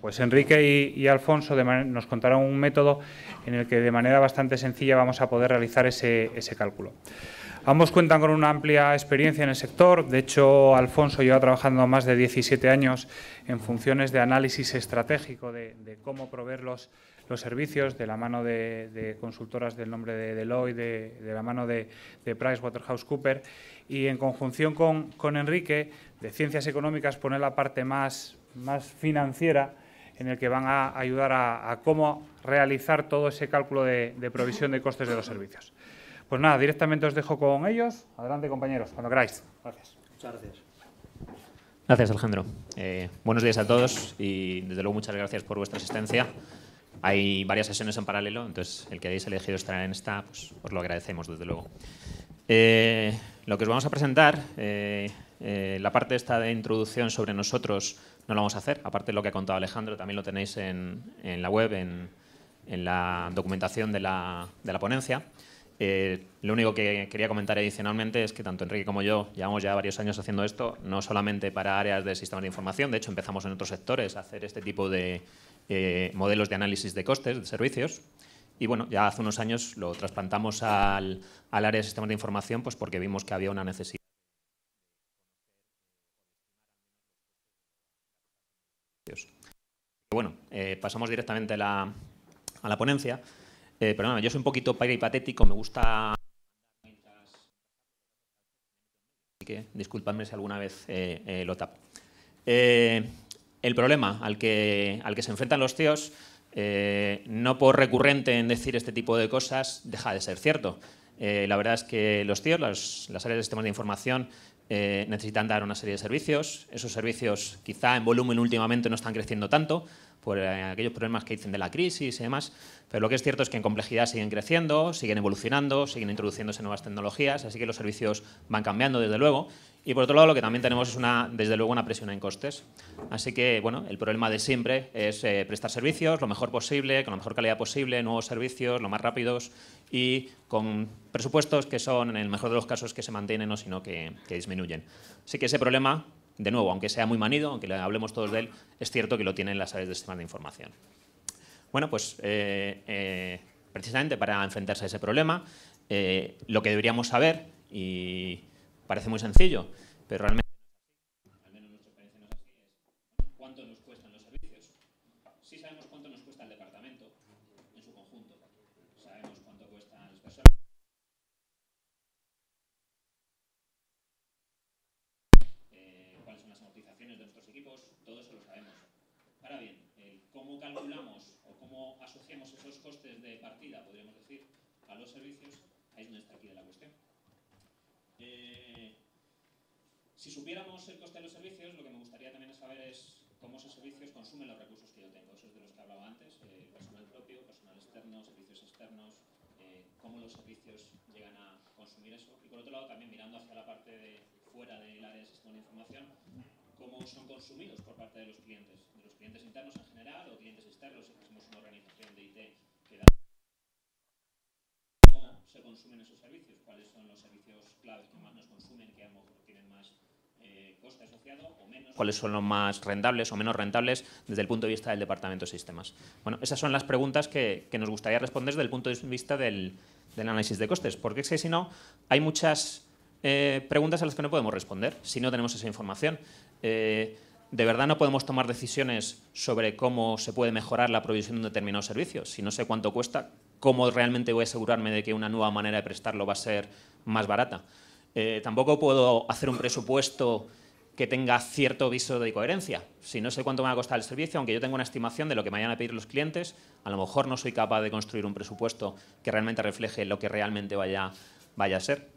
pues Enrique y Alfonso nos contarán un método en el que de manera bastante sencilla vamos a poder realizar ese cálculo. Ambos cuentan con una amplia experiencia en el sector. De hecho, Alfonso lleva trabajando más de 17 años en funciones de análisis estratégico de cómo proveer los servicios, de la mano de consultoras del nombre de Deloitte, de la mano de PricewaterhouseCoopers, y en conjunción con Enrique, de Ciencias Económicas, pone la parte más financiera, en el que van a ayudar a cómo realizar todo ese cálculo de provisión de costes de los servicios. Pues nada, directamente os dejo con ellos. Adelante, compañeros, cuando queráis. Gracias. Muchas gracias. Gracias, Alejandro. Buenos días a todos y, desde luego, muchas gracias por vuestra asistencia. Hay varias sesiones en paralelo, entonces el que hayáis elegido estar en esta, pues os lo agradecemos, desde luego. Lo que os vamos a presentar, la parte esta de introducción sobre nosotros no lo vamos a hacer. Aparte de lo que ha contado Alejandro, también lo tenéis en la web, en la documentación de la ponencia. Lo único que quería comentar adicionalmente es que tanto Enrique como yo llevamos ya varios años haciendo esto, no solamente para áreas de sistemas de información, de hecho empezamos en otros sectores a hacer este tipo de modelos de análisis de costes de servicios. Y bueno, ya hace unos años lo trasplantamos al área de sistemas de información, pues porque vimos que había una necesidad. Bueno, pasamos directamente a la ponencia. Pero nada, yo soy un poquito peripatético, me gusta... Así que disculpadme si alguna vez lo tapo. El problema al que se enfrentan los CIOs, no por recurrente en decir este tipo de cosas, deja de ser cierto. La verdad es que los CIOs, las áreas de sistemas de información, necesitan dar una serie de servicios. Esos servicios quizá en volumen últimamente no están creciendo tanto por aquellos problemas que dicen de la crisis y demás, pero lo que es cierto es que en complejidad siguen creciendo, siguen evolucionando, siguen introduciéndose nuevas tecnologías, así que los servicios van cambiando, desde luego. Y por otro lado, lo que también tenemos es, desde luego, una presión en costes. Así que, bueno, el problema de siempre es prestar servicios lo mejor posible, con la mejor calidad posible, nuevos servicios, lo más rápidos y con presupuestos que son, en el mejor de los casos, que se mantienen o sino que disminuyen. Así que ese problema, de nuevo, aunque sea muy manido, aunque le hablemos todos de él, es cierto que lo tienen las áreas de sistemas de información. Bueno, pues precisamente para enfrentarse a ese problema, lo que deberíamos saber, y parece muy sencillo, pero realmente, al menos nuestra experiencia no es así, es cuánto nos cuestan los servicios. Sí sabemos cuánto nos cuesta el departamento en su conjunto, sabemos cuánto cuestan las personas. Cuáles son las amortizaciones de nuestros equipos, todo eso lo sabemos. Ahora bien, cómo calculamos o cómo asociamos esos costes de partida, podríamos decir, a los servicios, ahí es donde está aquí la cuestión. Si supiéramos el coste de los servicios, lo que me gustaría también saber es cómo esos servicios consumen los recursos que yo tengo. Eso es de los que hablaba antes, personal propio, personal externo, servicios externos, cómo los servicios llegan a consumir eso. Y por otro lado, también mirando hacia la parte de fuera del área de sistema de información, cómo son consumidos por parte de los clientes internos en general o clientes externos, si somos una organización de IT que da... ¿Cómo se consumen esos servicios? ¿Cuáles son los servicios claves que más nos consumen, que a lo mejor tienen más coste asociado o menos? ¿Cuáles son los más rentables o menos rentables desde el punto de vista del departamento de sistemas? Bueno, esas son las preguntas que nos gustaría responder desde el punto de vista del análisis de costes, porque es que si no, hay muchas preguntas a las que no podemos responder si no tenemos esa información. De verdad no podemos tomar decisiones sobre cómo se puede mejorar la provisión de un determinado servicio. Si no sé cuánto cuesta, ¿cómo realmente voy a asegurarme de que una nueva manera de prestarlo va a ser más barata? Tampoco puedo hacer un presupuesto que tenga cierto viso de coherencia. Si no sé cuánto me va a costar el servicio, aunque yo tenga una estimación de lo que me vayan a pedir los clientes, a lo mejor no soy capaz de construir un presupuesto que realmente refleje lo que realmente vaya a ser.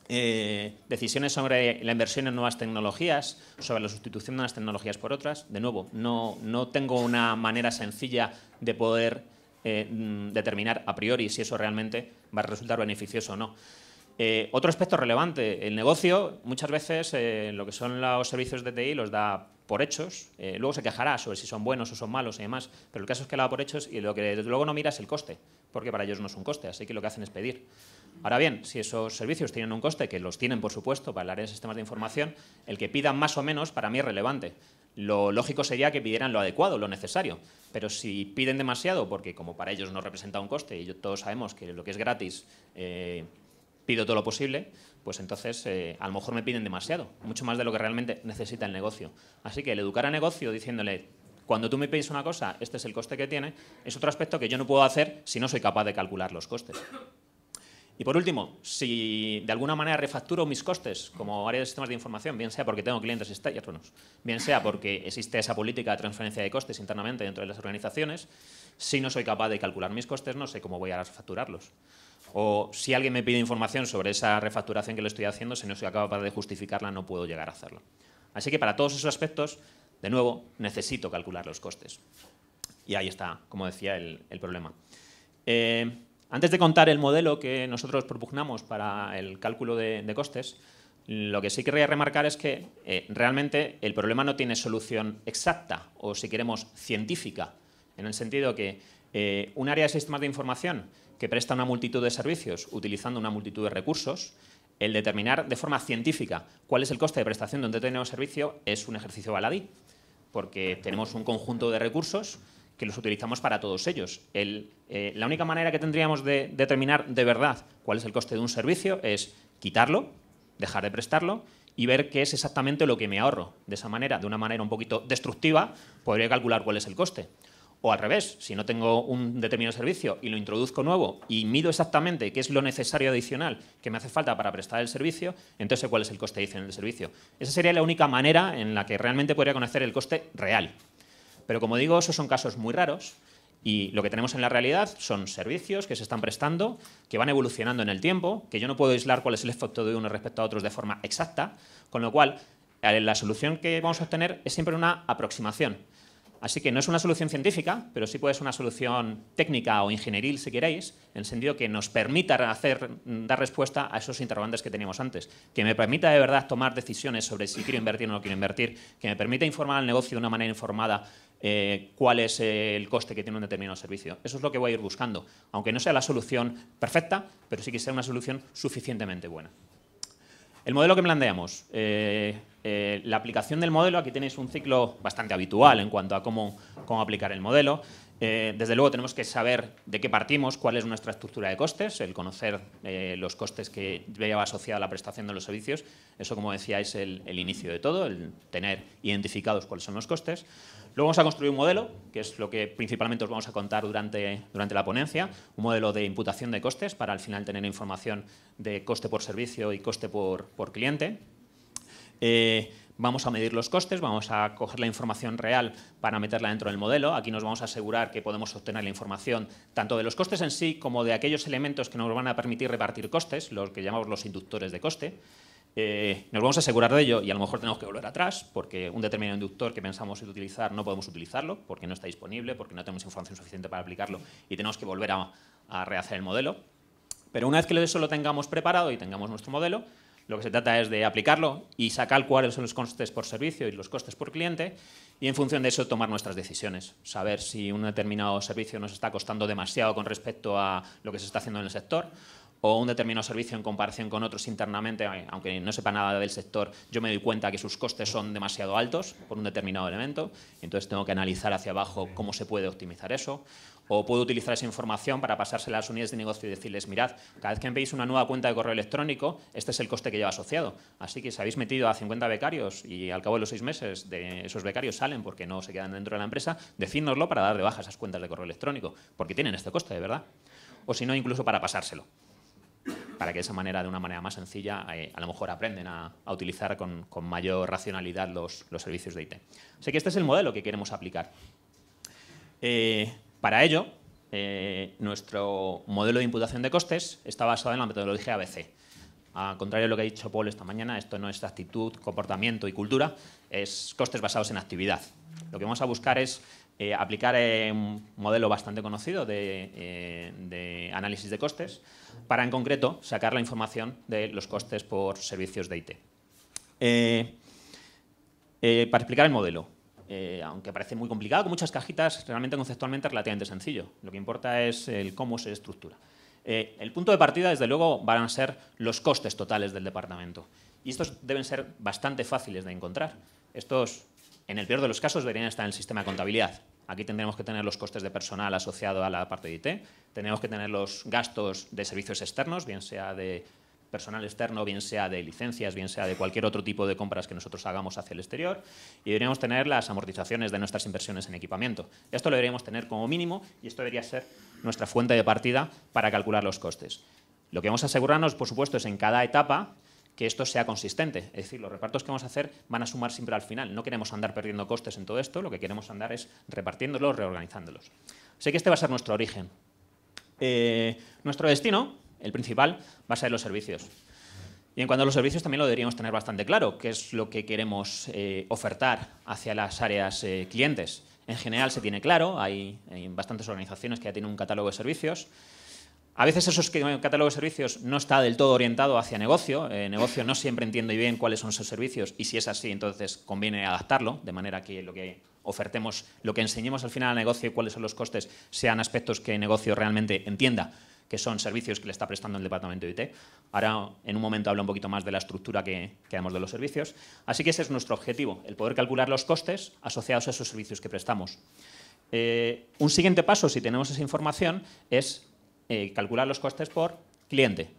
Decisiones sobre la inversión en nuevas tecnologías, sobre la sustitución de unas tecnologías por otras. De nuevo, no tengo una manera sencilla de poder determinar a priori si eso realmente va a resultar beneficioso o no. Otro aspecto relevante, el negocio muchas veces lo que son los servicios de TI los da por hechos, luego se quejará sobre si son buenos o son malos y demás, pero el caso es que lo da por hechos y lo que desde luego no mira es el coste, porque para ellos no es un coste, así que lo que hacen es pedir. Ahora bien, si esos servicios tienen un coste, que los tienen por supuesto para el área de sistemas de información, el que pidan más o menos para mí es relevante. lo lógico sería que pidieran lo adecuado, lo necesario. Pero si piden demasiado, porque como para ellos no representa un coste y todos sabemos que lo que es gratis pido todo lo posible, pues entonces a lo mejor me piden demasiado, mucho más de lo que realmente necesita el negocio. Así que el educar al negocio diciéndole, cuando tú me pides una cosa, este es el coste que tiene, es otro aspecto que yo no puedo hacer si no soy capaz de calcular los costes. Y por último, si de alguna manera refacturo mis costes como área de sistemas de información, bien sea porque tengo clientes externos, bien sea porque existe esa política de transferencia de costes internamente dentro de las organizaciones, si no soy capaz de calcular mis costes, no sé cómo voy a refacturarlos. O si alguien me pide información sobre esa refacturación que le estoy haciendo, si no soy capaz de justificarla, no puedo llegar a hacerlo. Así que para todos esos aspectos, de nuevo, necesito calcular los costes. Y ahí está, como decía, el problema. Antes de contar el modelo que nosotros propugnamos para el cálculo de costes, lo que sí querría remarcar es que realmente el problema no tiene solución exacta o, si queremos, científica, en el sentido que un área de sistemas de información que presta una multitud de servicios utilizando una multitud de recursos, el determinar de forma científica cuál es el coste de prestación de un determinado servicio es un ejercicio baladí, porque tenemos un conjunto de recursos que los utilizamos para todos ellos. La única manera que tendríamos de determinar de verdad cuál es el coste de un servicio es quitarlo, dejar de prestarlo y ver qué es exactamente lo que me ahorro. De esa manera, de una manera un poquito destructiva, podría calcular cuál es el coste. O al revés, si no tengo un determinado servicio y lo introduzco nuevo y mido exactamente qué es lo necesario adicional que me hace falta para prestar el servicio, entonces sé cuál es el coste adicional del servicio. Esa sería la única manera en la que realmente podría conocer el coste real. Pero como digo, esos son casos muy raros y lo que tenemos en la realidad son servicios que se están prestando, que van evolucionando en el tiempo, que yo no puedo aislar cuál es el efecto de unos respecto a otros de forma exacta, con lo cual la solución que vamos a obtener es siempre una aproximación. Así que no es una solución científica, pero sí puede ser una solución técnica o ingenieril, si queréis, en el sentido que nos permita dar respuesta a esos interrogantes que teníamos antes, que me permita de verdad tomar decisiones sobre si quiero invertir o no quiero invertir, que me permita informar al negocio de una manera informada cuál es el coste que tiene un determinado servicio. Eso es lo que voy a ir buscando, aunque no sea la solución perfecta, pero sí que sea una solución suficientemente buena. El modelo que planteamos. La aplicación del modelo, aquí tenéis un ciclo bastante habitual en cuanto a cómo aplicar el modelo. Desde luego tenemos que saber de qué partimos, cuál es nuestra estructura de costes, el conocer los costes que lleva asociada a la prestación de los servicios. Eso, como decía, es el inicio de todo, el tener identificados cuáles son los costes. Luego vamos a construir un modelo, que es lo que principalmente os vamos a contar durante la ponencia, un modelo de imputación de costes para al final tener información de coste por servicio y coste por cliente. Vamos a medir los costes, vamos a coger la información real para meterla dentro del modelo. Aquí nos vamos a asegurar que podemos obtener la información tanto de los costes en sí como de aquellos elementos que nos van a permitir repartir costes, los que llamamos los inductores de coste. Nos vamos a asegurar de ello y a lo mejor tenemos que volver atrás porque un determinado inductor que pensamos utilizar no podemos utilizarlo porque no está disponible, porque no tenemos información suficiente para aplicarlo y tenemos que volver a rehacer el modelo. Pero una vez que eso lo tengamos preparado y tengamos nuestro modelo, lo que se trata es de aplicarlo y sacar cuáles son los costes por servicio y los costes por cliente y en función de eso tomar nuestras decisiones. Saber si un determinado servicio nos está costando demasiado con respecto a lo que se está haciendo en el sector o un determinado servicio en comparación con otros internamente, aunque no sepa nada del sector, yo me doy cuenta que sus costes son demasiado altos por un determinado elemento, entonces tengo que analizar hacia abajo cómo se puede optimizar eso. O puedo utilizar esa información para pasársela a las unidades de negocio y decirles, mirad, cada vez que me pedís una nueva cuenta de correo electrónico, este es el coste que lleva asociado. Así que si habéis metido a 50 becarios y al cabo de los 6 meses de esos becarios salen porque no se quedan dentro de la empresa, decídnoslo para dar de baja esas cuentas de correo electrónico, porque tienen este coste, de verdad. O si no, incluso para pasárselo. Para que de esa manera, de una manera más sencilla, a lo mejor aprenden a utilizar con mayor racionalidad los servicios de IT. Así que este es el modelo que queremos aplicar. Para ello, nuestro modelo de imputación de costes está basado en la metodología ABC. Al contrario de lo que ha dicho Paul esta mañana, esto no es actitud, comportamiento y cultura, es costes basados en actividad. Lo que vamos a buscar es aplicar un modelo bastante conocido de análisis de costes para, en concreto, sacar la información de los costes por servicios de IT. Para explicar el modelo, aunque parece muy complicado, con muchas cajitas, realmente conceptualmente es relativamente sencillo. Lo que importa es el cómo se estructura. El punto de partida, desde luego, van a ser los costes totales del departamento. Y estos deben ser bastante fáciles de encontrar. Estos en el peor de los casos, deberían estar en el sistema de contabilidad. Aquí tendremos que tener los costes de personal asociado a la parte de IT, tenemos que tener los gastos de servicios externos, bien sea de personal externo, bien sea de licencias, bien sea de cualquier otro tipo de compras que nosotros hagamos hacia el exterior, y deberíamos tener las amortizaciones de nuestras inversiones en equipamiento. Esto lo deberíamos tener como mínimo y esto debería ser nuestra fuente de partida para calcular los costes. Lo que vamos a asegurarnos, por supuesto, es en cada etapa que esto sea consistente. Es decir, los repartos que vamos a hacer van a sumar siempre al final. No queremos andar perdiendo costes en todo esto, lo que queremos andar es repartiéndolos, reorganizándolos. Así que este va a ser nuestro origen. Nuestro destino, el principal, va a ser los servicios. Y en cuanto a los servicios también lo deberíamos tener bastante claro, qué es lo que queremos ofertar hacia las áreas clientes. En general se tiene claro, hay bastantes organizaciones que ya tienen un catálogo de servicios. A veces esos catálogos de servicios no está del todo orientado hacia negocio. Negocio no siempre entiende bien cuáles son sus servicios y si es así, entonces conviene adaptarlo, de manera que lo que ofertemos, lo que enseñemos al final al negocio y cuáles son los costes, sean aspectos que el negocio realmente entienda, que son servicios que le está prestando el departamento de IT. Ahora, en un momento, hablo un poquito más de la estructura que damos de los servicios. Así que ese es nuestro objetivo, el poder calcular los costes asociados a esos servicios que prestamos. Un siguiente paso, si tenemos esa información, es calcular los costes por cliente.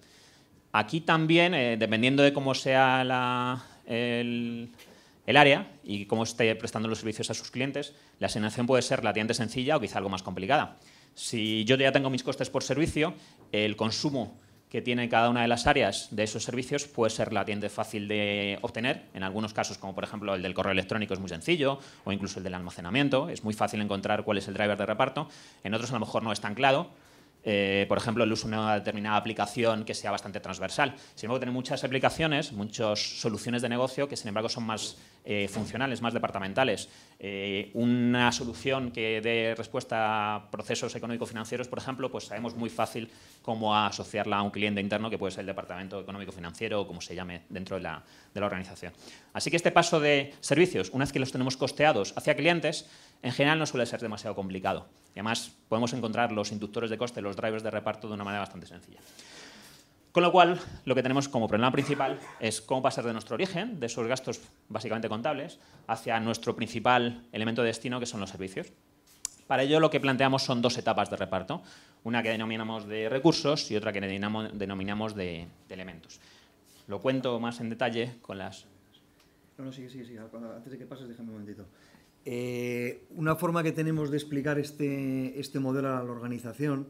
Aquí también, dependiendo de cómo sea el área y cómo esté prestando los servicios a sus clientes, la asignación puede ser relativamente sencilla o quizá algo más complicada. Si yo ya tengo mis costes por servicio, el consumo que tiene cada una de las áreas de esos servicios puede ser relativamente fácil de obtener. En algunos casos, como por ejemplo el del correo electrónico, es muy sencillo, o incluso el del almacenamiento, es muy fácil encontrar cuál es el driver de reparto. En otros a lo mejor no es tan claro. Por ejemplo, el uso de una determinada aplicación que sea bastante transversal. Sin embargo, tiene muchas aplicaciones, muchas soluciones de negocio que, sin embargo, son más funcionales, más departamentales. Una solución que dé respuesta a procesos económico-financieros, por ejemplo, pues sabemos muy fácil cómo asociarla a un cliente interno que puede ser el departamento económico-financiero o como se llame dentro de la organización. Así que este paso de servicios, una vez que los tenemos costeados hacia clientes, en general no suele ser demasiado complicado. Y además podemos encontrar los inductores de coste, los drivers de reparto de una manera bastante sencilla. Con lo cual, lo que tenemos como problema principal es cómo pasar de nuestro origen, de esos gastos básicamente contables, hacia nuestro principal elemento de destino, que son los servicios. Para ello, lo que planteamos son dos etapas de reparto, una que denominamos de recursos y otra que denominamos de elementos. Lo cuento más en detalle con las... No, sigue. Antes de que pases, déjame un momentito. Una forma que tenemos de explicar este modelo a la organización,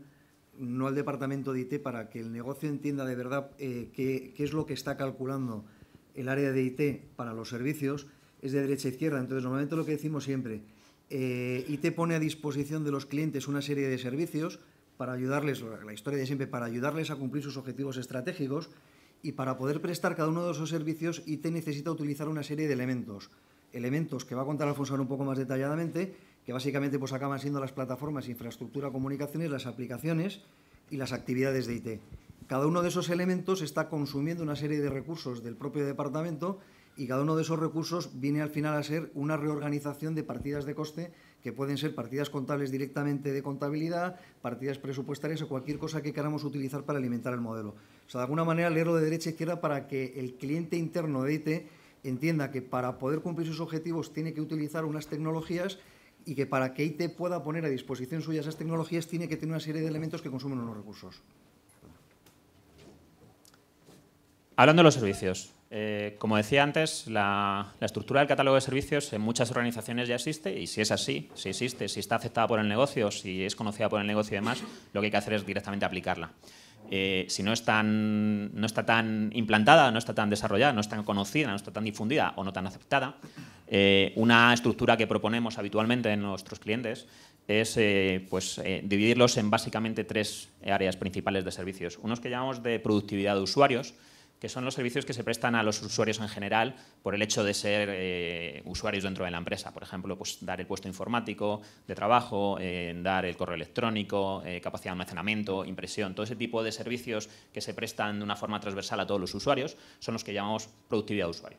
no al departamento de IT, para que el negocio entienda de verdad qué es lo que está calculando el área de IT para los servicios, es de derecha a izquierda. Entonces, normalmente lo que decimos siempre, IT pone a disposición de los clientes una serie de servicios para ayudarles, la historia de siempre, para ayudarles a cumplir sus objetivos estratégicos, y para poder prestar cada uno de esos servicios, IT necesita utilizar una serie de elementos que va a contar Alfonso un poco más detalladamente, que básicamente pues acaban siendo las plataformas, infraestructura, comunicaciones, las aplicaciones y las actividades de IT. Cada uno de esos elementos está consumiendo una serie de recursos del propio departamento y cada uno de esos recursos viene al final a ser una reorganización de partidas de coste que pueden ser partidas contables directamente de contabilidad, partidas presupuestarias o cualquier cosa que queramos utilizar para alimentar el modelo. O sea, de alguna manera leerlo de derecha a izquierda para que el cliente interno de IT entienda que para poder cumplir sus objetivos tiene que utilizar unas tecnologías y que para que IT pueda poner a disposición suya esas tecnologías tiene que tener una serie de elementos que consumen unos recursos. Hablando de los servicios, como decía antes, la estructura del catálogo de servicios en muchas organizaciones ya existe y si es así, si existe, si está aceptada por el negocio, si es conocida por el negocio y demás, lo que hay que hacer es directamente aplicarla. Si no está tan implantada, no está tan desarrollada, no está tan conocida, no está tan difundida o no tan aceptada, una estructura que proponemos habitualmente en nuestros clientes es dividirlos en básicamente tres áreas principales de servicios. Unos que llamamos de productividad de usuarios, que son los servicios que se prestan a los usuarios en general por el hecho de ser usuarios dentro de la empresa. Por ejemplo, pues, dar el puesto informático de trabajo, dar el correo electrónico, capacidad de almacenamiento, impresión. Todo ese tipo de servicios que se prestan de una forma transversal a todos los usuarios son los que llamamos productividad de usuario.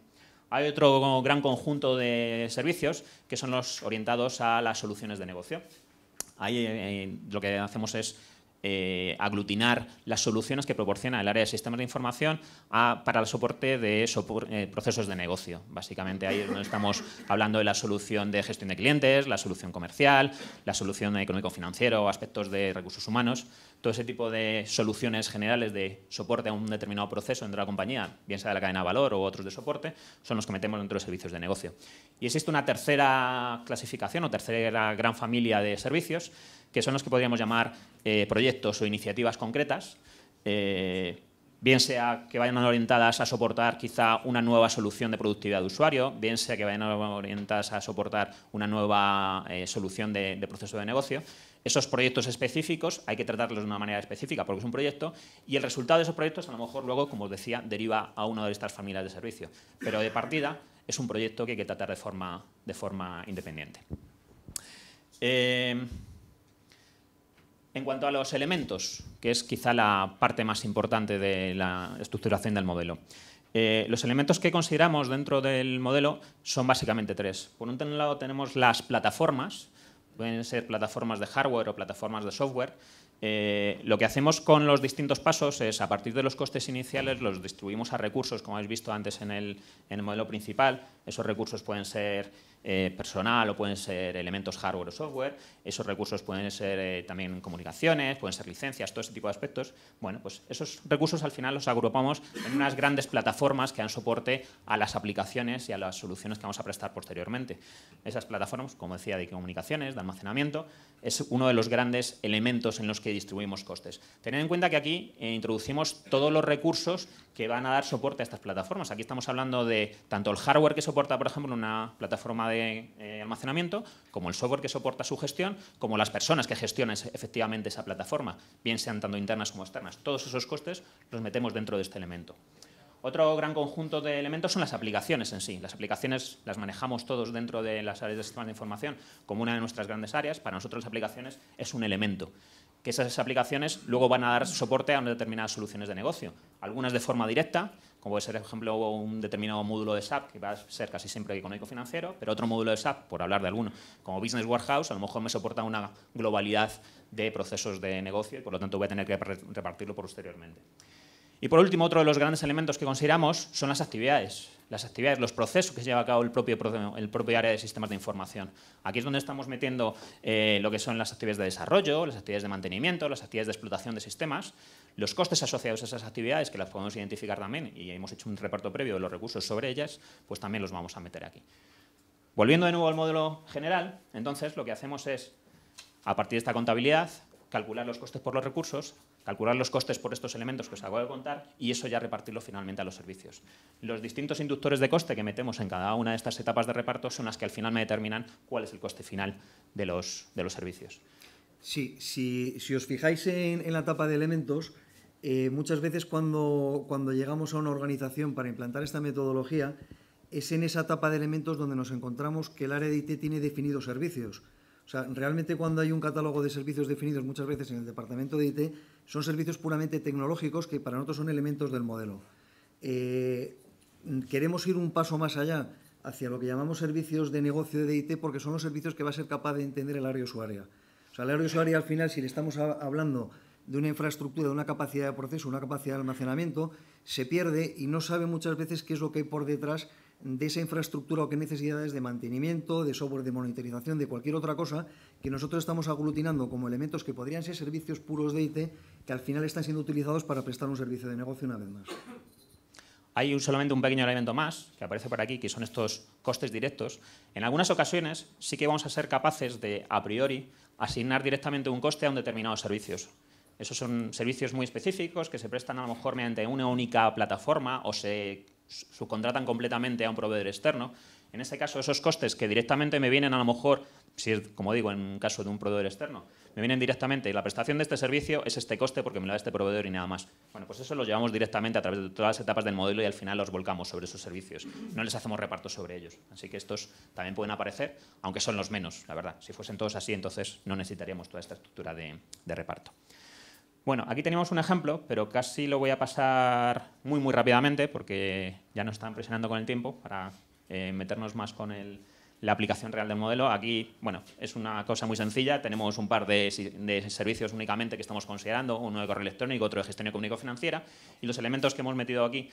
Hay otro gran conjunto de servicios que son los orientados a las soluciones de negocio. Ahí lo que hacemos es aglutinar las soluciones que proporciona el área de sistemas de información para el soporte de procesos de negocio. Básicamente ahí es donde estamos hablando de la solución de gestión de clientes, la solución comercial, la solución económico-financiero, aspectos de recursos humanos. Todo ese tipo de soluciones generales de soporte a un determinado proceso dentro de la compañía, bien sea de la cadena de valor o otros de soporte, son los que metemos dentro de servicios de negocio. Y existe una tercera clasificación o tercera gran familia de servicios, que son los que podríamos llamar proyectos o iniciativas concretas, bien sea que vayan orientadas a soportar quizá una nueva solución de productividad de usuario, bien sea que vayan orientadas a soportar una nueva solución de proceso de negocio. Esos proyectos específicos hay que tratarlos de una manera específica porque es un proyecto y el resultado de esos proyectos a lo mejor luego, como os decía, deriva a una de estas familias de servicio. Pero de partida es un proyecto que hay que tratar de forma independiente. En cuanto a los elementos, que es quizá la parte más importante de la estructuración del modelo. Los elementos que consideramos dentro del modelo son básicamente tres. Por un lado tenemos las plataformas, pueden ser plataformas de hardware o plataformas de software. Lo que hacemos con los distintos pasos es, a partir de los costes iniciales, los distribuimos a recursos, como habéis visto antes en el modelo principal. Esos recursos pueden ser personal o pueden ser elementos hardware o software. Esos recursos pueden ser también comunicaciones, pueden ser licencias, todo ese tipo de aspectos. Bueno, pues esos recursos al final los agrupamos en unas grandes plataformas que dan soporte a las aplicaciones y a las soluciones que vamos a prestar posteriormente. Esas plataformas, como decía, de comunicaciones, de almacenamiento, es uno de los grandes elementos en los que distribuimos costes. Tened en cuenta que aquí introducimos todos los recursos que van a dar soporte a estas plataformas. Aquí estamos hablando de tanto el hardware que soporta, por ejemplo, una plataforma de almacenamiento, como el software que soporta su gestión, como las personas que gestionan efectivamente esa plataforma, bien sean tanto internas como externas. Todos esos costes los metemos dentro de este elemento. Otro gran conjunto de elementos son las aplicaciones en sí. Las aplicaciones las manejamos todos dentro de las áreas de sistemas de información como una de nuestras grandes áreas. Para nosotros las aplicaciones es un elemento. Que esas aplicaciones luego van a dar soporte a determinadas soluciones de negocio. Algunas de forma directa, como puede ser, por ejemplo, un determinado módulo de SAP, que va a ser casi siempre económico-financiero, pero otro módulo de SAP, por hablar de alguno, como Business Warehouse, a lo mejor me soporta una globalidad de procesos de negocio y, por lo tanto, voy a tener que repartirlo posteriormente. Y por último, otro de los grandes elementos que consideramos son las actividades. Las actividades, los procesos que lleva a cabo el propio área de sistemas de información. Aquí es donde estamos metiendo lo que son las actividades de desarrollo, las actividades de mantenimiento, las actividades de explotación de sistemas, los costes asociados a esas actividades, que las podemos identificar también, y hemos hecho un reparto previo de los recursos sobre ellas, pues también los vamos a meter aquí. Volviendo de nuevo al modelo general, entonces lo que hacemos es, a partir de esta contabilidad, calcular los costes por los recursos, calcular los costes por estos elementos que os acabo de contar y eso ya repartirlo finalmente a los servicios. Los distintos inductores de coste que metemos en cada una de estas etapas de reparto son las que al final me determinan cuál es el coste final de los servicios. Sí, si os fijáis en la etapa de elementos, muchas veces cuando llegamos a una organización para implantar esta metodología, es en esa etapa de elementos donde nos encontramos que el área de IT tiene definidos servicios. O sea, realmente cuando hay un catálogo de servicios definidos muchas veces en el departamento de IT, son servicios puramente tecnológicos que para nosotros son elementos del modelo. Queremos ir un paso más allá hacia lo que llamamos servicios de negocio de IT porque son los servicios que va a ser capaz de entender el área usuaria. O sea, el área usuaria al final, si le estamos hablando de una infraestructura, de una capacidad de proceso, una capacidad de almacenamiento, se pierde y no sabe muchas veces qué es lo que hay por detrás de esa infraestructura o qué necesidades de mantenimiento, de software de monitorización, de cualquier otra cosa que nosotros estamos aglutinando como elementos que podrían ser servicios puros de IT que al final están siendo utilizados para prestar un servicio de negocio una vez más. Hay solamente un pequeño elemento más que aparece por aquí, que son estos costes directos. En algunas ocasiones sí que vamos a ser capaces de, a priori, asignar directamente un coste a un determinado servicio. Esos son servicios muy específicos que se prestan a lo mejor mediante una única plataforma o se subcontratan completamente a un proveedor externo. En ese caso, esos costes que directamente me vienen a lo mejor, si es, como digo, en un caso de un proveedor externo, me vienen directamente, la prestación de este servicio es este coste porque me lo da este proveedor y nada más. Bueno, pues eso lo llevamos directamente a través de todas las etapas del modelo y al final los volcamos sobre esos servicios. No les hacemos reparto sobre ellos. Así que estos también pueden aparecer, aunque son los menos, la verdad. Si fuesen todos así, entonces no necesitaríamos toda esta estructura de reparto. Bueno, aquí tenemos un ejemplo, pero casi lo voy a pasar muy rápidamente porque ya nos están presionando con el tiempo para meternos más con la aplicación real del modelo, aquí, bueno, es una cosa muy sencilla. Tenemos un par de servicios únicamente que estamos considerando, uno de correo electrónico, otro de gestión económico-financiera, y los elementos que hemos metido aquí,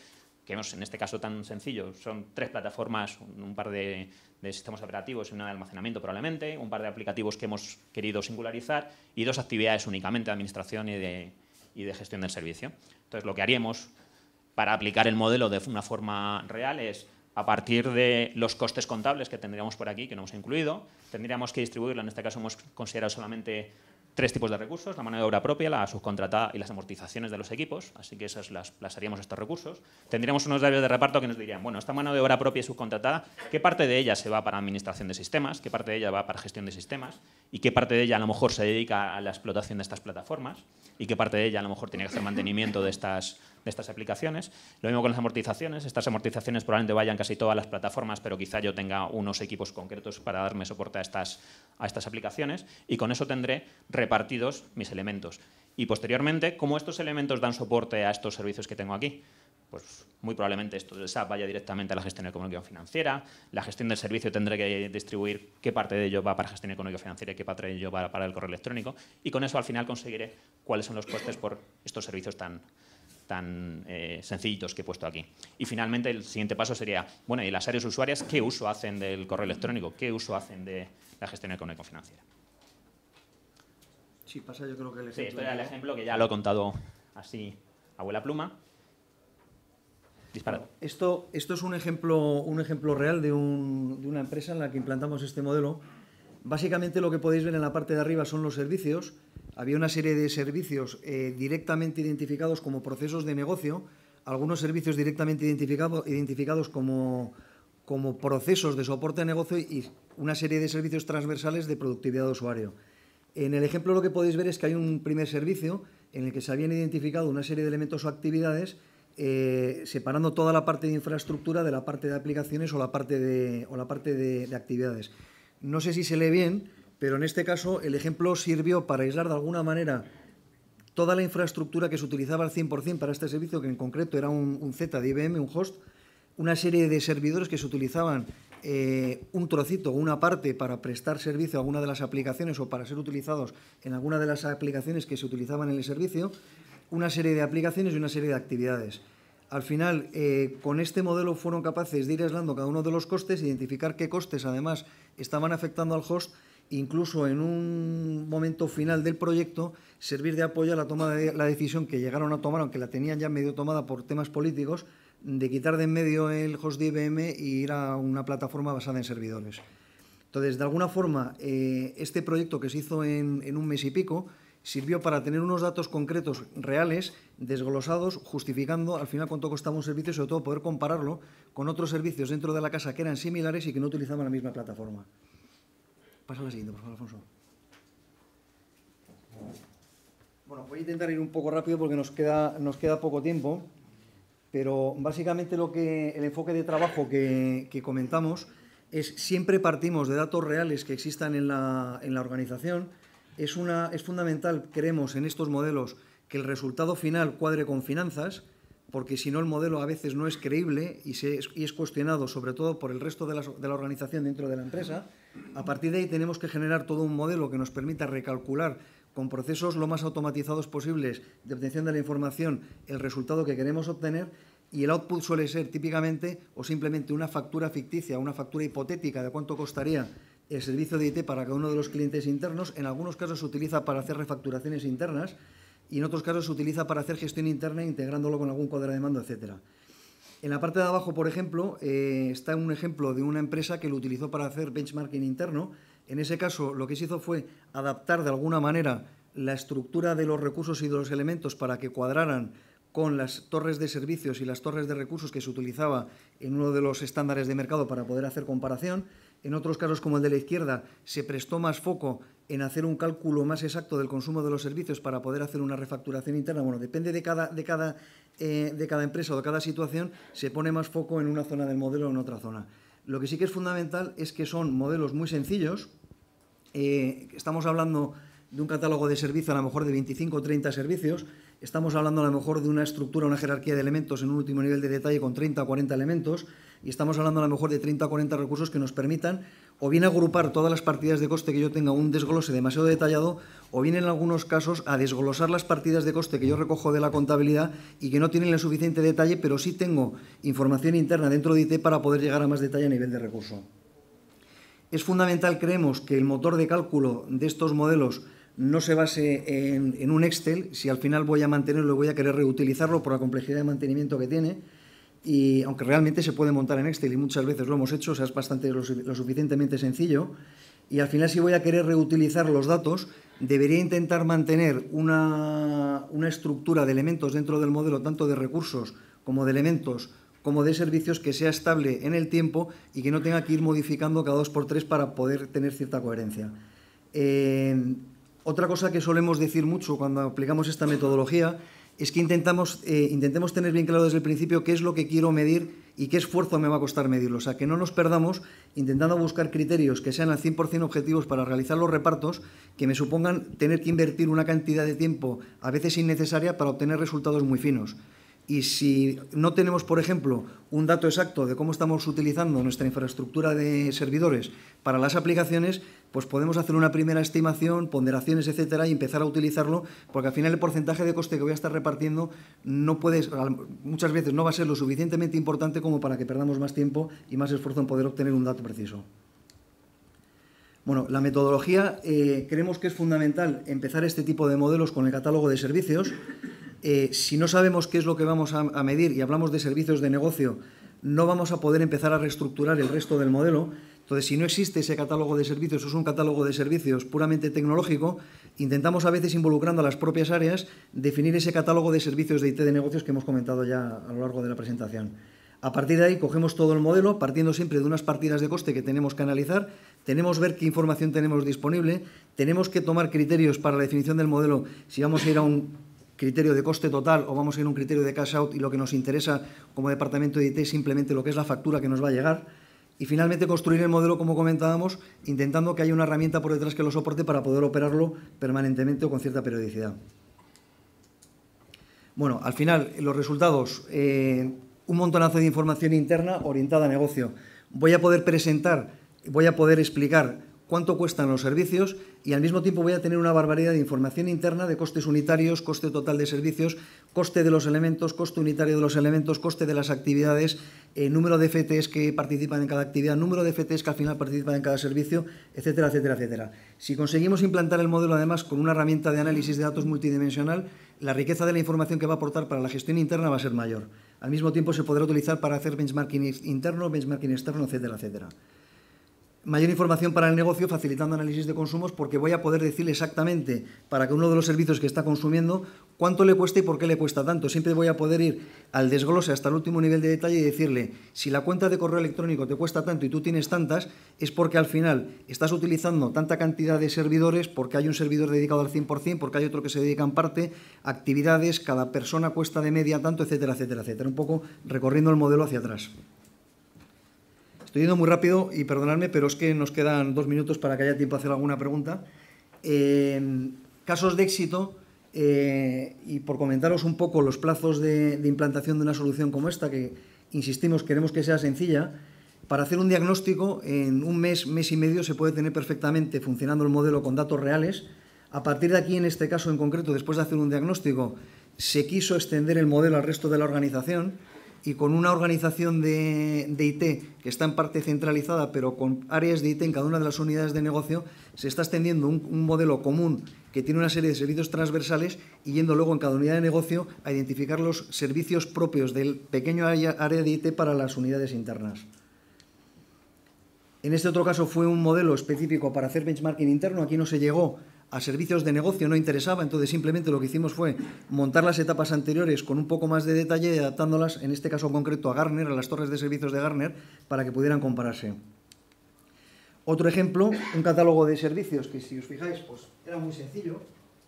que en este caso tan sencillo, son 3 plataformas, un par de sistemas operativos y una de almacenamiento probablemente, un par de aplicativos que hemos querido singularizar y 2 actividades únicamente de administración y de gestión del servicio. Entonces, lo que haríamos para aplicar el modelo de una forma real es, a partir de los costes contables que tendríamos por aquí, que no hemos incluido, tendríamos que distribuirlo. En este caso hemos considerado solamente 3 tipos de recursos: la mano de obra propia, la subcontratada y las amortizaciones de los equipos. Así que esas las haríamos estos recursos. Tendríamos unos horarios de reparto que nos dirían, bueno, esta mano de obra propia y subcontratada, ¿qué parte de ella se va para administración de sistemas? ¿Qué parte de ella va para gestión de sistemas? ¿Y qué parte de ella a lo mejor se dedica a la explotación de estas plataformas? ¿Y qué parte de ella a lo mejor tiene que hacer mantenimiento de estas aplicaciones? Lo mismo con las amortizaciones. Estas amortizaciones probablemente vayan casi todas las plataformas, pero quizá yo tenga unos equipos concretos para darme soporte a estas aplicaciones, y con eso tendré repartidos mis elementos. Y posteriormente, ¿cómo estos elementos dan soporte a estos servicios que tengo aquí? Pues muy probablemente esto del SAP vaya directamente a la gestión económico-financiera. La gestión del servicio tendré que distribuir qué parte de ello va para gestión económico-financiera y qué parte de ello va para el correo electrónico. Y con eso al final conseguiré cuáles son los costes por estos servicios tan sencillitos que he puesto aquí. Y finalmente el siguiente paso sería, bueno, ¿y las áreas usuarias qué uso hacen del correo electrónico? ¿Qué uso hacen de la gestión económico-financiera? Sí, pasa yo creo que el ejemplo... Sí, esto era el ejemplo que ya lo he contado así a vuela pluma. Dispara. Esto es un ejemplo real de una empresa en la que implantamos este modelo. Básicamente lo que podéis ver en la parte de arriba son los servicios. Había una serie de servicios directamente identificados como procesos de negocio, algunos servicios directamente identificados como procesos de soporte de negocio y una serie de servicios transversales de productividad de usuario. En el ejemplo lo que podéis ver es que hay un primer servicio en el que se habían identificado una serie de elementos o actividades separando toda la parte de infraestructura de la parte de aplicaciones o la parte de actividades. No sé si se lee bien, pero en este caso el ejemplo sirvió para aislar de alguna manera toda la infraestructura que se utilizaba al 100% para este servicio, que en concreto era un Z de IBM, un host, una serie de servidores que se utilizaban un trocito o una parte para prestar servicio a alguna de las aplicaciones o para ser utilizados en alguna de las aplicaciones que se utilizaban en el servicio, una serie de aplicaciones y una serie de actividades. Al final, con este modelo fueron capaces de ir aislando cada uno de los costes, identificar qué costes además estaban afectando al host, incluso en un momento final del proyecto, servir de apoyo a la toma de la decisión que llegaron a tomar, aunque la tenían ya medio tomada por temas políticos, de quitar de en medio el host de IBM e ir a una plataforma basada en servidores. Entonces, de alguna forma, este proyecto que se hizo en un mes y pico sirvió para tener unos datos concretos, reales, desglosados, justificando al final cuánto costaba un servicio y sobre todo poder compararlo con otros servicios dentro de la casa que eran similares y que no utilizaban la misma plataforma. Pasa a la siguiente, por favor, Alfonso. Bueno, voy a intentar ir un poco rápido porque nos queda poco tiempo, pero básicamente el enfoque de trabajo que comentamos es siempre partimos de datos reales que existan en la organización. Es fundamental, creemos, en estos modelos que el resultado final cuadre con finanzas, porque si no el modelo a veces no es creíble y es cuestionado, sobre todo por el resto de la organización dentro de la empresa. A partir de ahí tenemos que generar todo un modelo que nos permita recalcular con procesos lo más automatizados posibles de obtención de la información el resultado que queremos obtener, y el output suele ser típicamente o simplemente una factura ficticia, una factura hipotética de cuánto costaría el servicio de IT para cada uno de los clientes internos. En algunos casos se utiliza para hacer refacturaciones internas y en otros casos se utiliza para hacer gestión interna integrándolo con algún cuadro de mando, etcétera. En la parte de abajo, por ejemplo, está un ejemplo de una empresa que lo utilizó para hacer benchmarking interno. En ese caso, lo que se hizo fue adaptar de alguna manera la estructura de los recursos y de los elementos para que cuadraran con las torres de servicios y las torres de recursos que se utilizaba en uno de los estándares de mercado para poder hacer comparación. En otros casos, como el de la izquierda, se prestó más foco en hacer un cálculo más exacto del consumo de los servicios para poder hacer una refacturación interna. Bueno, depende de cada empresa o de cada situación, se pone más foco en una zona del modelo o en otra zona. Lo que sí que es fundamental es que son modelos muy sencillos. Estamos hablando de un catálogo de servicio a lo mejor de 25 o 30 servicios. Estamos hablando a lo mejor de una estructura, una jerarquía de elementos en un último nivel de detalle con 30 o 40 elementos, y estamos hablando a lo mejor de 30 o 40 recursos que nos permitan o bien agrupar todas las partidas de coste que yo tenga un desglose demasiado detallado, o bien en algunos casos a desglosar las partidas de coste que yo recojo de la contabilidad y que no tienen el suficiente detalle, pero sí tengo información interna dentro de IT para poder llegar a más detalle a nivel de recurso. Es fundamental, creemos, que el motor de cálculo de estos modelos no se base en un Excel, si al final voy a mantenerlo y voy a querer reutilizarlo por la complejidad de mantenimiento que tiene, y aunque realmente se puede montar en Excel y muchas veces lo hemos hecho, o sea, es bastante lo suficientemente sencillo, y al final si voy a querer reutilizar los datos, debería intentar mantener una estructura de elementos dentro del modelo, tanto de recursos como de elementos, como de servicios, que sea estable en el tiempo y que no tenga que ir modificando cada 2x3 para poder tener cierta coherencia. Otra cosa que solemos decir mucho cuando aplicamos esta metodología es que intentemos tener bien claro desde el principio qué es lo que quiero medir y qué esfuerzo me va a costar medirlo. O sea, que no nos perdamos intentando buscar criterios que sean al 100% objetivos para realizar los repartos, que me supongan tener que invertir una cantidad de tiempo a veces innecesaria para obtener resultados muy finos. Y si no tenemos, por ejemplo, un dato exacto de cómo estamos utilizando nuestra infraestructura de servidores para las aplicaciones, pues podemos hacer una primera estimación, ponderaciones, etcétera, y empezar a utilizarlo, porque al final el porcentaje de coste que voy a estar repartiendo muchas veces no va a ser lo suficientemente importante como para que perdamos más tiempo y más esfuerzo en poder obtener un dato preciso. Bueno, la metodología, creemos que es fundamental empezar este tipo de modelos con el catálogo de servicios. Si no sabemos qué es lo que vamos a medir y hablamos de servicios de negocio, no vamos a poder empezar a reestructurar el resto del modelo. Entonces, si no existe ese catálogo de servicios, o es un catálogo de servicios puramente tecnológico, intentamos a veces, involucrando a las propias áreas, definir ese catálogo de servicios de IT de negocios que hemos comentado ya a lo largo de la presentación. A partir de ahí, cogemos todo el modelo, partiendo siempre de unas partidas de coste que tenemos que analizar, tenemos que ver qué información tenemos disponible, tenemos que tomar criterios para la definición del modelo, si vamos a ir a un criterio de coste total o vamos a ir a un criterio de cash out, y lo que nos interesa como departamento de IT es simplemente lo que es la factura que nos va a llegar. Y finalmente construir el modelo, como comentábamos, intentando que haya una herramienta por detrás que lo soporte para poder operarlo permanentemente o con cierta periodicidad. Bueno, al final, los resultados, un montonazo de información interna orientada a negocio. Voy a poder explicar cuánto cuestan los servicios y al mismo tiempo voy a tener una barbaridad de información interna de costes unitarios, coste total de servicios, coste de los elementos, coste unitario de los elementos, coste de las actividades, número de FTEs que participan en cada actividad, número de FTEs que al final participan en cada servicio, etcétera, etcétera, etcétera. Si conseguimos implantar el modelo además con una herramienta de análisis de datos multidimensional, la riqueza de la información que va a aportar para la gestión interna va a ser mayor. Al mismo tiempo se podrá utilizar para hacer benchmarking interno, benchmarking externo, etcétera, etcétera. Mayor información para el negocio, facilitando análisis de consumos, porque voy a poder decirle exactamente para cada uno de los servicios que está consumiendo cuánto le cuesta y por qué le cuesta tanto. Siempre voy a poder ir al desglose hasta el último nivel de detalle y decirle, si la cuenta de correo electrónico te cuesta tanto y tú tienes tantas, es porque al final estás utilizando tanta cantidad de servidores, porque hay un servidor dedicado al 100%, porque hay otro que se dedica en parte, actividades, cada persona cuesta de media tanto, etcétera, etcétera, etcétera. Un poco recorriendo el modelo hacia atrás. Estoy yendo muy rápido y perdonadme, pero es que nos quedan 2 minutos para que haya tiempo a hacer alguna pregunta. Casos de éxito, y por comentaros un poco los plazos de implantación de una solución como esta, que insistimos, queremos que sea sencilla. Para hacer un diagnóstico, en un mes, mes y medio, se puede tener perfectamente funcionando el modelo con datos reales. A partir de aquí, en este caso en concreto, después de hacer un diagnóstico, se quiso extender el modelo al resto de la organización, y con una organización de IT que está en parte centralizada, pero con áreas de IT en cada una de las unidades de negocio, se está extendiendo un modelo común que tiene una serie de servicios transversales y yendo luego en cada unidad de negocio a identificar los servicios propios del pequeño área de IT para las unidades internas. En este otro caso fue un modelo específico para hacer benchmarking interno. Aquí no se llegó a servicios de negocio, no interesaba, entonces simplemente lo que hicimos fue montar las etapas anteriores con un poco más de detalle y adaptándolas, en este caso concreto, a Gartner, a las torres de servicios de Gartner, para que pudieran compararse. Otro ejemplo, un catálogo de servicios que, si os fijáis, pues era muy sencillo.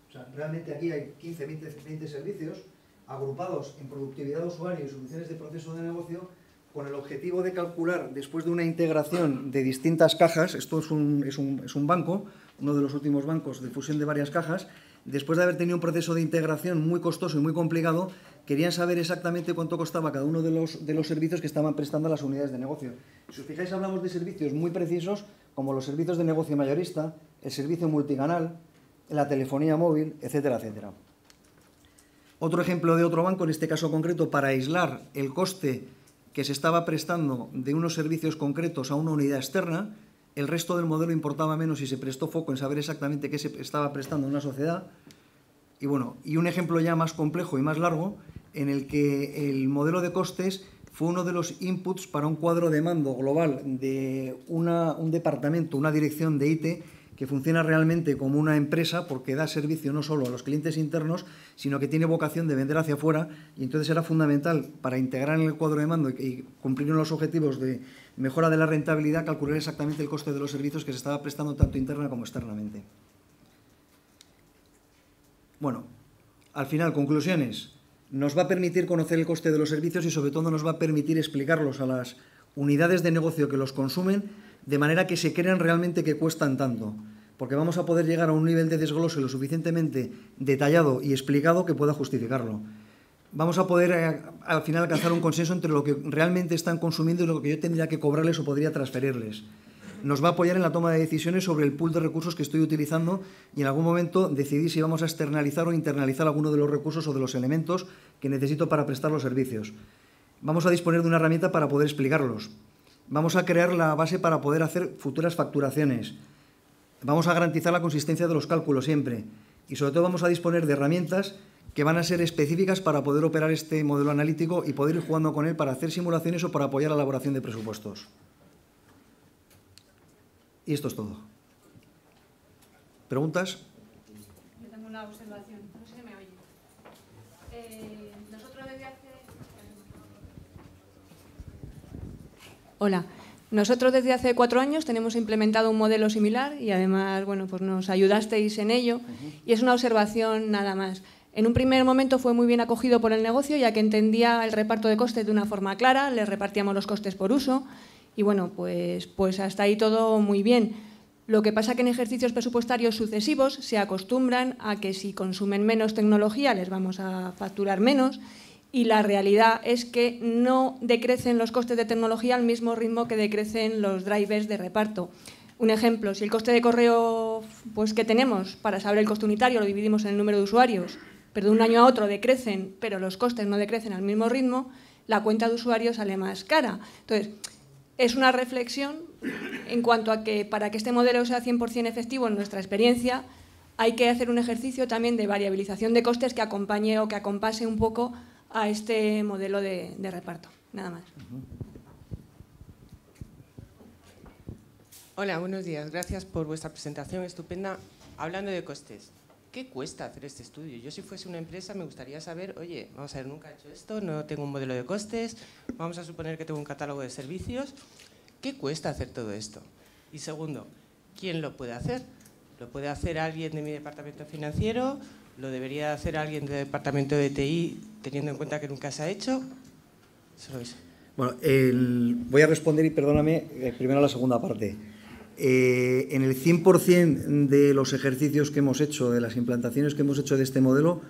O sea, realmente aquí hay 15, 20 servicios agrupados en productividad de usuario y soluciones de proceso de negocio, con el objetivo de calcular, después de una integración de distintas cajas, esto es un banco, uno de los últimos bancos de fusión de varias cajas, después de haber tenido un proceso de integración muy costoso y muy complicado, querían saber exactamente cuánto costaba cada uno de los servicios que estaban prestando las unidades de negocio. Si os fijáis, hablamos de servicios muy precisos, como los servicios de negocio mayorista, el servicio multicanal, la telefonía móvil, etcétera, etcétera. Otro ejemplo de otro banco, en este caso concreto, para aislar el coste que se estaba prestando de unos servicios concretos a una unidad externa, el resto del modelo importaba menos y se prestó foco en saber exactamente qué se estaba prestando a una sociedad. Y bueno, y un ejemplo ya más complejo y más largo, en el que el modelo de costes fue uno de los inputs para un cuadro de mando global de un departamento, una dirección de IT, que funciona realmente como una empresa porque da servicio no solo a los clientes internos, sino que tiene vocación de vender hacia afuera, y entonces era fundamental para integrar en el cuadro de mando y cumplir los objetivos de mejora de la rentabilidad, calcular exactamente el coste de los servicios que se estaba prestando tanto interna como externamente. Bueno, al final, conclusiones. Nos va a permitir conocer el coste de los servicios y sobre todo nos va a permitir explicarlos a las unidades de negocio que los consumen, de manera que se crean realmente que cuestan tanto, porque vamos a poder llegar a un nivel de desglose lo suficientemente detallado y explicado que pueda justificarlo. Vamos a poder al final alcanzar un consenso entre lo que realmente están consumiendo y lo que yo tendría que cobrarles o podría transferirles. Nos va a apoyar en la toma de decisiones sobre el pool de recursos que estoy utilizando y en algún momento decidir si vamos a externalizar o internalizar alguno de los recursos o de los elementos que necesito para prestar los servicios. Vamos a disponer de una herramienta para poder explicarlos. Vamos a crear la base para poder hacer futuras facturaciones. Vamos a garantizar la consistencia de los cálculos siempre. Y sobre todo vamos a disponer de herramientas que van a ser específicas para poder operar este modelo analítico y poder ir jugando con él para hacer simulaciones o para apoyar la elaboración de presupuestos. Y esto es todo. ¿Preguntas? Yo tengo una observación. No sé si me oye. Nosotros desde hace... Hola. Nosotros desde hace 4 años tenemos implementado un modelo similar y además, bueno, pues nos ayudasteis en ello y es una observación nada más. En un primer momento fue muy bien acogido por el negocio, ya que entendía el reparto de costes de una forma clara, le repartíamos los costes por uso y bueno, pues hasta ahí todo muy bien. Lo que pasa que en ejercicios presupuestarios sucesivos se acostumbran a que si consumen menos tecnología les vamos a facturar menos y la realidad es que no decrecen los costes de tecnología al mismo ritmo que decrecen los drivers de reparto. Un ejemplo, si el coste de correo pues, que tenemos para saber el coste unitario lo dividimos en el número de usuarios, pero de un año a otro decrecen, pero los costes no decrecen al mismo ritmo, la cuenta de usuarios sale más cara. Entonces, es una reflexión en cuanto a que para que este modelo sea 100% efectivo en nuestra experiencia hay que hacer un ejercicio también de variabilización de costes que acompañe o que acompase un poco a este modelo de reparto. Nada más. Hola, buenos días. Gracias por vuestra presentación estupenda. Hablando de costes, ¿qué cuesta hacer este estudio? Yo si fuese una empresa me gustaría saber, oye, vamos a ver, nunca he hecho esto, no tengo un modelo de costes, vamos a suponer que tengo un catálogo de servicios. ¿Qué cuesta hacer todo esto? Y segundo, ¿quién lo puede hacer? ¿Lo puede hacer alguien de mi departamento financiero? ¿Lo debería hacer alguien del departamento de TI teniendo en cuenta que nunca se ha hecho? Solo eso. Bueno, voy a responder y perdóname primero la segunda parte. En el 100% de los ejercicios que hemos hecho, de las implantaciones que hemos hecho de este modelo,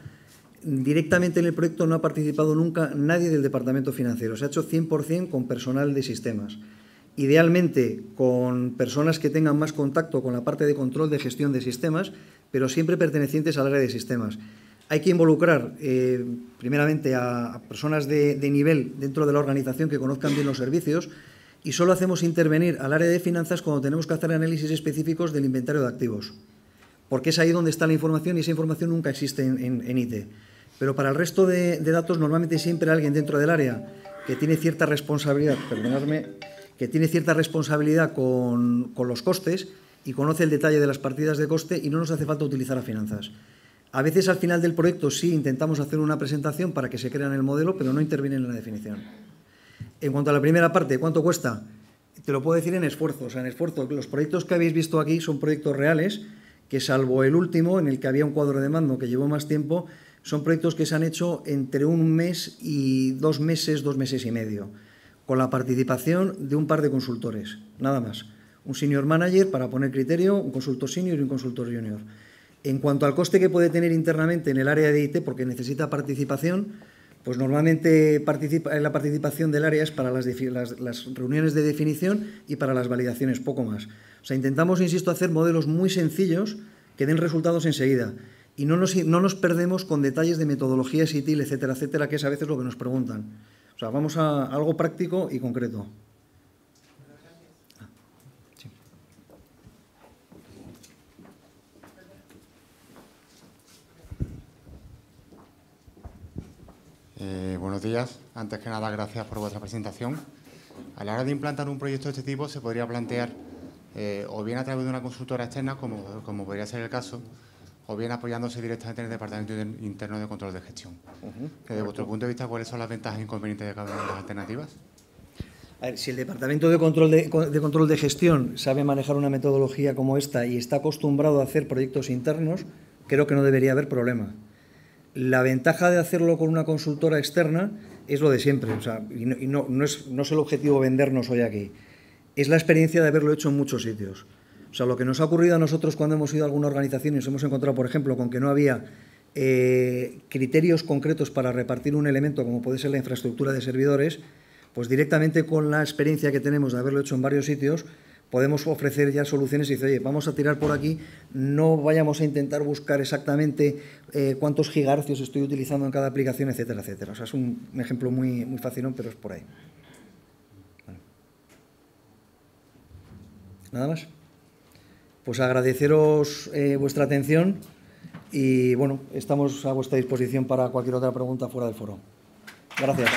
directamente en el proyecto no ha participado nunca nadie del departamento financiero. Se ha hecho 100% con personal de sistemas. Idealmente con personas que tengan más contacto con la parte de control de gestión de sistemas, pero siempre pertenecientes al área de sistemas. Hay que involucrar primeramente a personas de nivel dentro de la organización que conozcan bien los servicios y solo hacemos intervenir al área de finanzas cuando tenemos que hacer análisis específicos del inventario de activos, porque es ahí donde está la información y esa información nunca existe en IT. Pero para el resto de datos normalmente siempre alguien dentro del área que tiene cierta responsabilidad, con los costes y conoce el detalle de las partidas de coste y no nos hace falta utilizar a finanzas. A veces al final del proyecto sí intentamos hacer una presentación para que se crean el modelo, pero no intervienen en la definición. En cuanto a la primera parte, ¿cuánto cuesta? Te lo puedo decir en esfuerzo. O sea, en esfuerzo, los proyectos que habéis visto aquí son proyectos reales, que salvo el último, en el que había un cuadro de mando que llevó más tiempo, son proyectos que se han hecho entre 1 mes y 2 meses, 2 meses y medio, con la participación de un par de consultores, nada más. Un senior manager para poner criterio, un consultor senior y un consultor junior. En cuanto al coste que puede tener internamente en el área de IT, porque necesita participación, Pues normalmente la participación del área es para las reuniones de definición y para las validaciones, poco más. O sea, intentamos, insisto, hacer modelos muy sencillos que den resultados enseguida. Y no nos perdemos con detalles de metodologías ITIL, etcétera, etcétera, que es a veces lo que nos preguntan. O sea, vamos a algo práctico y concreto. Sí. Buenos días. Antes que nada, gracias por vuestra presentación. A la hora de implantar un proyecto de este tipo, se podría plantear o bien a través de una consultora externa, como podría ser el caso, o bien apoyándose directamente en el Departamento Interno de Control de Gestión. Desde vuestro punto de vista, ¿cuáles son las ventajas e inconvenientes de cada una de las alternativas? A ver, si el Departamento de Control de Gestión sabe manejar una metodología como esta y está acostumbrado a hacer proyectos internos, creo que no debería haber problema. La ventaja de hacerlo con una consultora externa es lo de siempre, o sea, y no es el objetivo vendernos hoy aquí, es la experiencia de haberlo hecho en muchos sitios. O sea, lo que nos ha ocurrido a nosotros cuando hemos ido a alguna organización y nos hemos encontrado, por ejemplo, con que no había criterios concretos para repartir un elemento como puede ser la infraestructura de servidores, pues directamente con la experiencia que tenemos de haberlo hecho en varios sitios, podemos ofrecer ya soluciones y decir, oye, vamos a tirar por aquí, no vayamos a intentar buscar exactamente cuántos gigahercios estoy utilizando en cada aplicación, etcétera, etcétera. O sea, es un ejemplo muy, muy facilón, pero es por ahí. Vale. ¿Nada más? Pues agradeceros vuestra atención y, bueno, estamos a vuestra disposición para cualquier otra pregunta fuera del foro. Gracias.